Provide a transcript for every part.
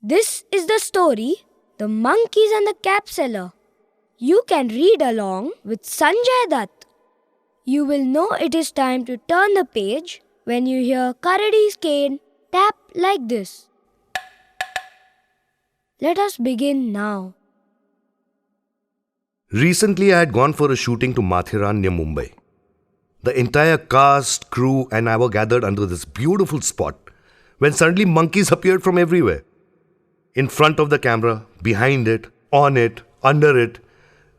This is the story, The Monkeys and the Cap Seller. You can read along with Sanjay Dutt. You will know it is time to turn the page when you hear Karadi's cane tap like this. Let us begin now. Recently, I had gone for a shooting to Mathiran near Mumbai. The entire cast, crew and I were gathered under this beautiful spot when suddenly monkeys appeared from everywhere. In front of the camera, behind it, on it, under it,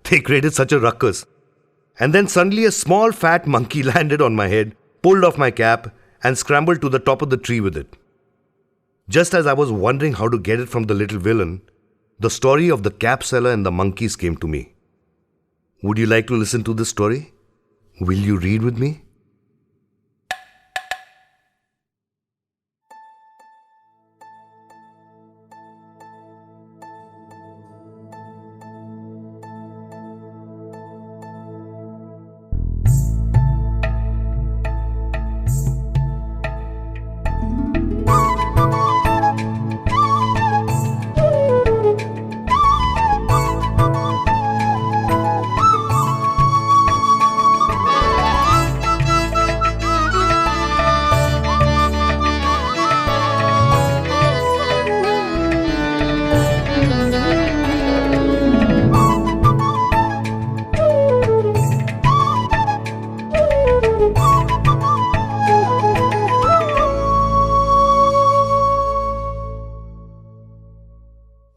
they created such a ruckus. And then suddenly a small fat monkey landed on my head, pulled off my cap and scrambled to the top of the tree with it. Just as I was wondering how to get it from the little villain, the story of the cap seller and the monkeys came to me. Would you like to listen to this story? Will you read with me?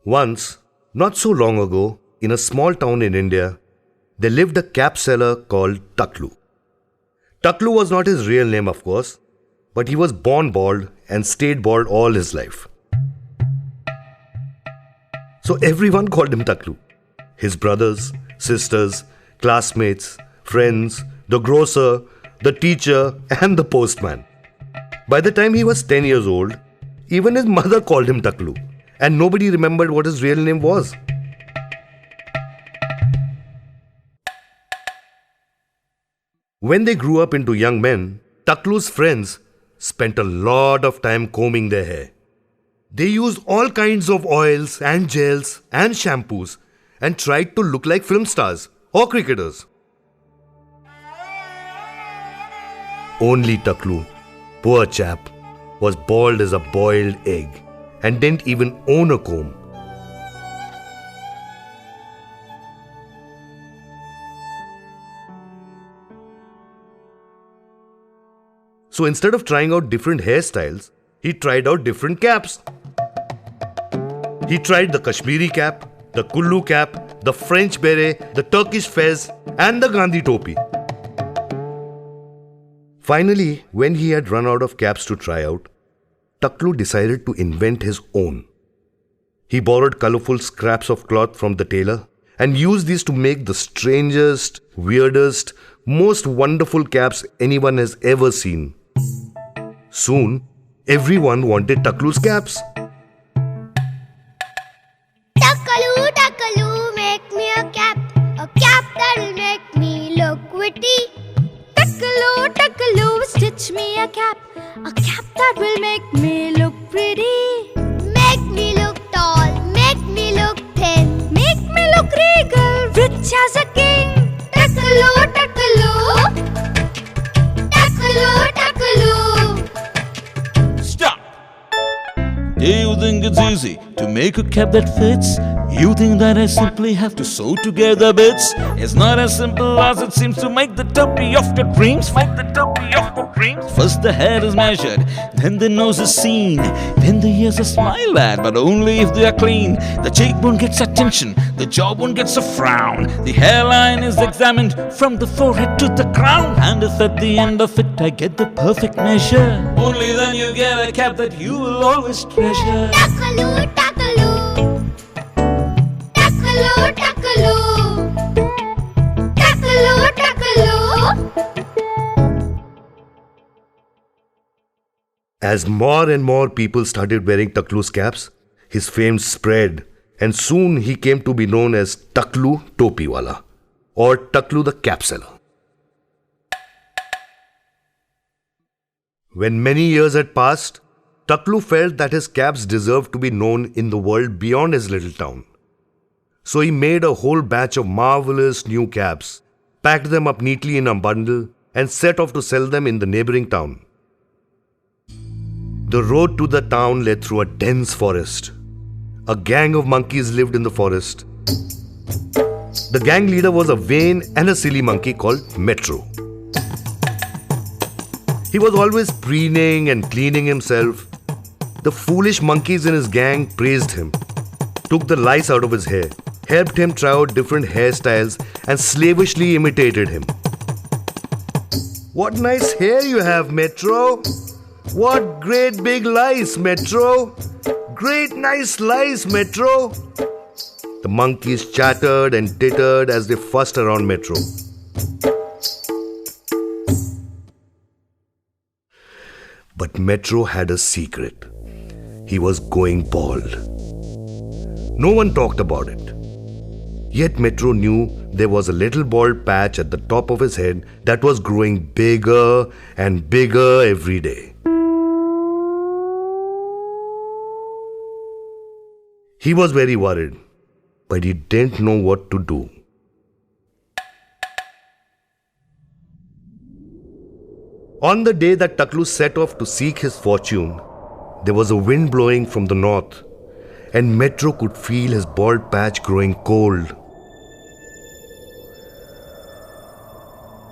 Once, not so long ago, in a small town in India, there lived a cap seller called Taklu. Taklu was not his real name, of course, but he was born bald and stayed bald all his life. So everyone called him Taklu. His brothers, sisters, classmates, friends, the grocer, the teacher and the postman. By the time he was 10 years old, even his mother called him Taklu. And nobody remembered what his real name was. When they grew up into young men, Taklu's friends spent a lot of time combing their hair. They used all kinds of oils and gels and shampoos and tried to look like film stars or cricketers. Only Taklu, poor chap, was bald as a boiled egg and didn't even own a comb. So instead of trying out different hairstyles, he tried out different caps. He tried the Kashmiri cap, the Kullu cap, the French beret, the Turkish fez, and the Gandhi topi. Finally, when he had run out of caps to try out, Taklu decided to invent his own. He borrowed colorful scraps of cloth from the tailor and used these to make the strangest, weirdest, most wonderful caps anyone has ever seen. Soon, everyone wanted Taklu's caps. Takalu, Takalu, make me a cap that'll make me look witty. Takalu, Takalu, stitch me a cap that will make me look pretty. Make me look tall, make me look thin, Make me look regal, rich as a king. Takalu, Takalu, Takalu, Takalu. Stop! Do you think it's easy to make a cap that fits? You think that I simply have to sew together bits? It's not as simple as it seems to make the topi of your dreams. First the head is measured, then the nose is seen, then the ears are smiled at, but only if they are clean. The cheekbone gets attention, the jawbone gets a frown. The hairline is examined from the forehead to the crown. And if at the end of it I get the perfect measure, only then you get a cap that you will always treasure. Takalu, Takalu, Takalu, Takalu, Takalu, Takalu. As more and more people started wearing Taklu's caps, his fame spread and soon he came to be known as Taklu Topiwala or Taklu the Cap Seller. When many years had passed, Taklu felt that his caps deserved to be known in the world beyond his little town. So he made a whole batch of marvelous new caps, packed them up neatly in a bundle, and set off to sell them in the neighboring town. The road to the town led through a dense forest. A gang of monkeys lived in the forest. The gang leader was a vain and a silly monkey called Metro. He was always preening and cleaning himself. The foolish monkeys in his gang praised him, took the lice out of his hair, helped him try out different hairstyles, and slavishly imitated him. "What nice hair you have, Metro! What great big lice, Metro! Great nice lice, Metro!" The monkeys chattered and tittered as they fussed around Metro. But Metro had a secret. He was going bald. No one talked about it. Yet Metro knew there was a little bald patch at the top of his head that was growing bigger and bigger every day. He was very worried, but he didn't know what to do. On the day that Taklu set off to seek his fortune, there was a wind blowing from the north, and Metro could feel his bald patch growing cold.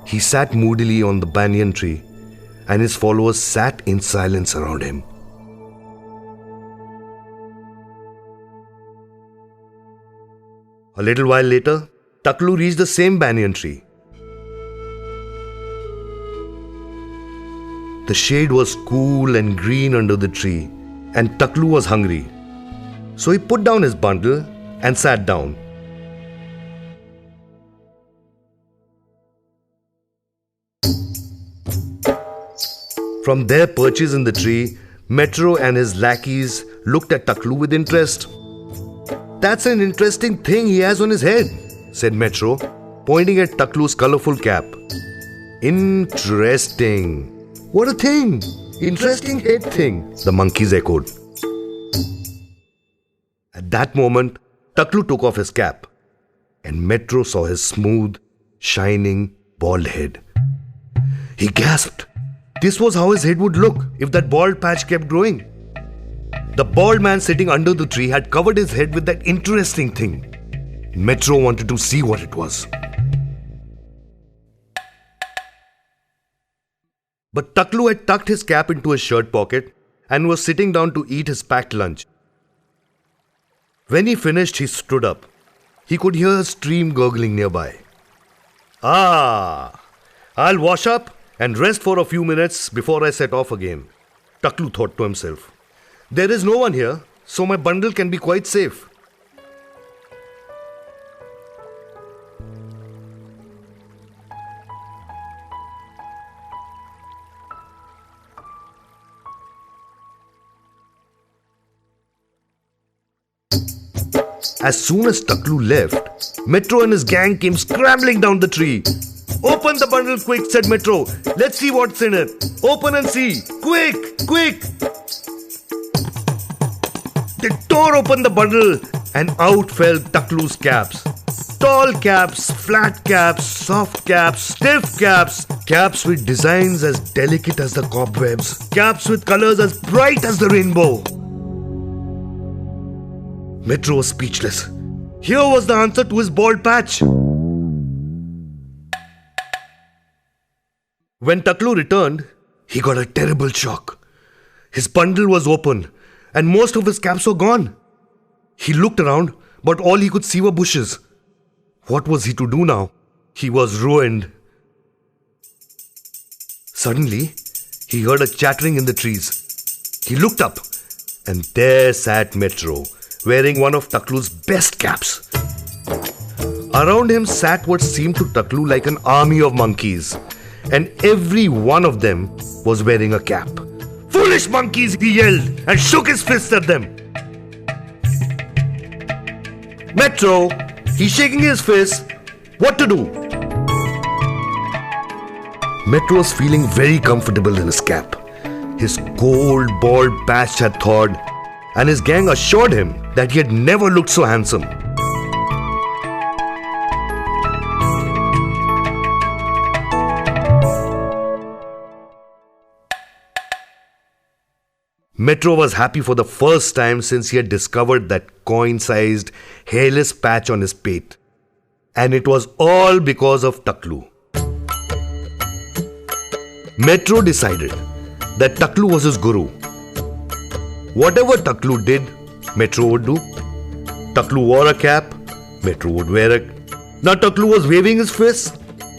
He sat moodily on the banyan tree, and his followers sat in silence around him. A little while later, Taklu reached the same banyan tree. The shade was cool and green under the tree, and Taklu was hungry. So he put down his bundle and sat down. From their perches in the tree, Metro and his lackeys looked at Taklu with interest. "That's an interesting thing he has on his head," said Metro, pointing at Taklu's colorful cap. "Interesting. What a thing! Interesting head thing," the monkeys echoed. At that moment, Taklu took off his cap, and Metro saw his smooth, shining, bald head. He gasped. This was how his head would look if that bald patch kept growing. The bald man sitting under the tree had covered his head with that interesting thing. Metro wanted to see what it was. But Taklu had tucked his cap into his shirt pocket and was sitting down to eat his packed lunch. When he finished, he stood up. He could hear a stream gurgling nearby. "Ah, I'll wash up and rest for a few minutes before I set off again," Taklu thought to himself. "There is no one here, so my bundle can be quite safe." As soon as Taklu left, Metro and his gang came scrambling down the tree. "Open the bundle quick," said Metro. "Let's see what's in it. Open and see. Quick, quick." They tore open the bundle and out fell Taklu's caps. Tall caps, flat caps, soft caps, stiff caps, caps with designs as delicate as the cobwebs, caps with colors as bright as the rainbow. Metro was speechless. Here was the answer to his bald patch. When Taklu returned, he got a terrible shock. His bundle was open and most of his caps were gone. He looked around, but all he could see were bushes. What was he to do now? He was ruined. Suddenly, he heard a chattering in the trees. He looked up, and there sat Metro, wearing one of Taklu's best caps. Around him sat what seemed to Taklu like an army of monkeys, and every one of them was wearing a cap. "Foolish monkeys!" he yelled and shook his fist at them. Metro, he's shaking his fist. What to do? Metro was feeling very comfortable in his cap. his cold, bald patch had thawed, and his gang assured him that he had never looked so handsome. Metro was happy for the first time since he had discovered that coin-sized, hairless patch on his pate. And it was all because of Taklu. Metro decided that Taklu was his guru. Whatever Taklu did, Metro would do. Taklu wore a cap, Metro would wear it. Now Taklu was waving his fist.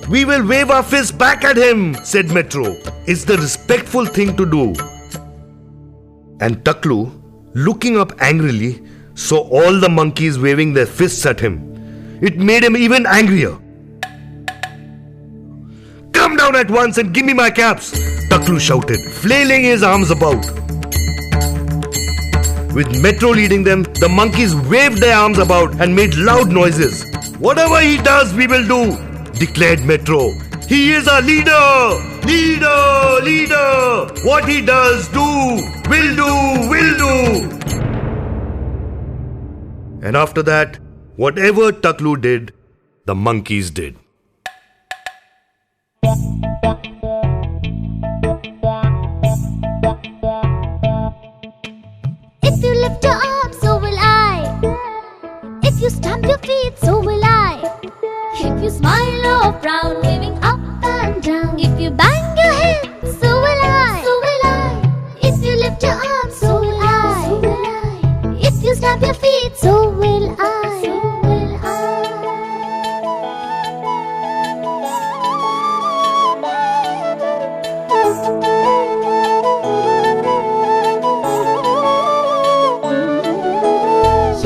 "We will wave our fist back at him," said Metro. "It's the respectful thing to do." And Taklu, looking up angrily, saw all the monkeys waving their fists at him. It made him even angrier. "Come down at once and give me my caps," Taklu shouted, flailing his arms about. With Metro leading them, the monkeys waved their arms about and made loud noises. "Whatever he does, we will do," declared Metro. "He is our leader! Leader! Leader! What he does, do! Will do! Will do!" And after that, whatever Taklu did, the monkeys did. If you lift your arms, so will I. If you stamp your feet, so will I. If you smile or frown, waving up and down. If you bang your head, so will I. So will I. If you lift your arms, so will I. So will I. If you stamp your feet, so will I. So will I.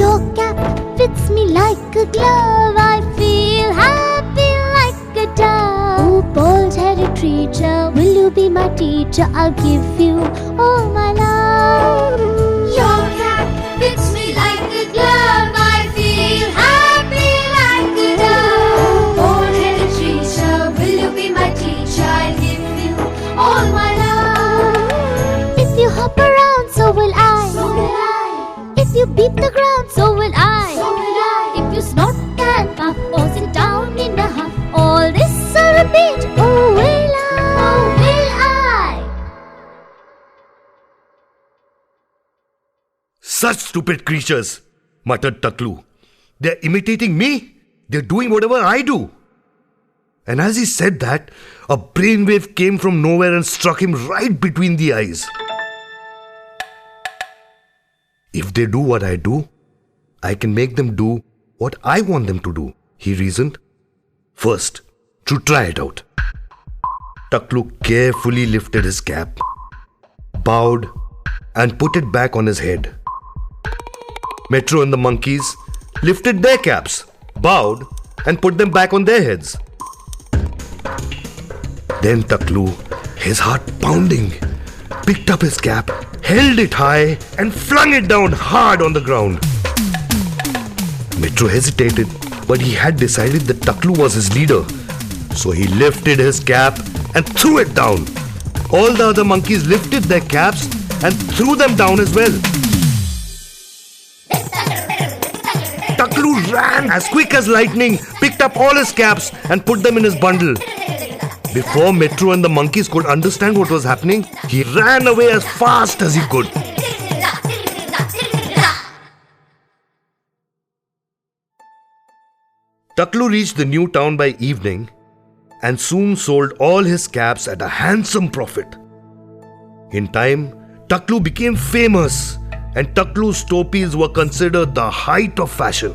Your cap fits me like a glove. I feel happy like a dove. Oh, bald-headed creature, will you be my teacher? I'll give you all my love. Your cap fits me like a glove. I feel happy like a dove. Oh, bald-headed creature, will you be my teacher? I'll give you all my love. If you hop around, so will I. So will I. If you beat the ground, so will I. So will I. If you snort and puff or sit down in a huff, all this I repeat, oh will I. Oh will I. "Such stupid creatures," muttered Taklu. "They're imitating me. They're doing whatever I do." And as he said that, a brainwave came from nowhere and struck him right between the eyes. "If they do what I do, I can make them do what I want them to do," he reasoned. First, to try it out. Taklu carefully lifted his cap, bowed, and put it back on his head. Metro and the monkeys lifted their caps, bowed, and put them back on their heads. Then Taklu, his heart pounding, picked up his cap, held it high, and flung it down hard on the ground. Metro hesitated, but he had decided that Taklu was his leader. So he lifted his cap and threw it down. All the other monkeys lifted their caps and threw them down as well. Taklu ran as quick as lightning, picked up all his caps and put them in his bundle. Before Metro and the monkeys could understand what was happening, he ran away as fast as he could. Taklu reached the new town by evening and soon sold all his caps at a handsome profit. In time, Taklu became famous and Taklu's topis were considered the height of fashion.